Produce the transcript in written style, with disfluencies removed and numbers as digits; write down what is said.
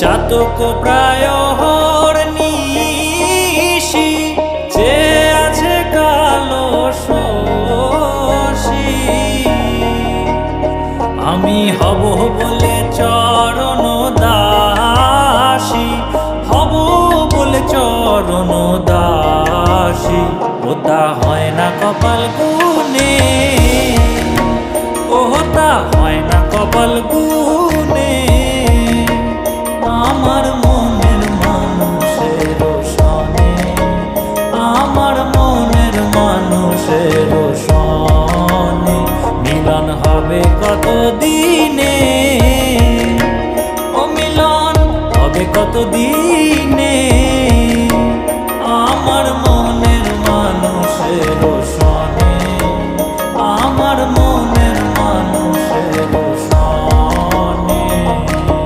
চাতক প্রায় নিশি যে আছে কালো শশী। আমি হব বলে চরণ দাসী, হব বলে চরণ দাসী। ওটা হয় না কপাল গুনে, ওটা হয় না কপাল গুনে। আমার মনের মানুষের সনে, আমার মনের মানুষের সনে মিলন হবে কত দিনে, ও মিলন হবে কত দিনে।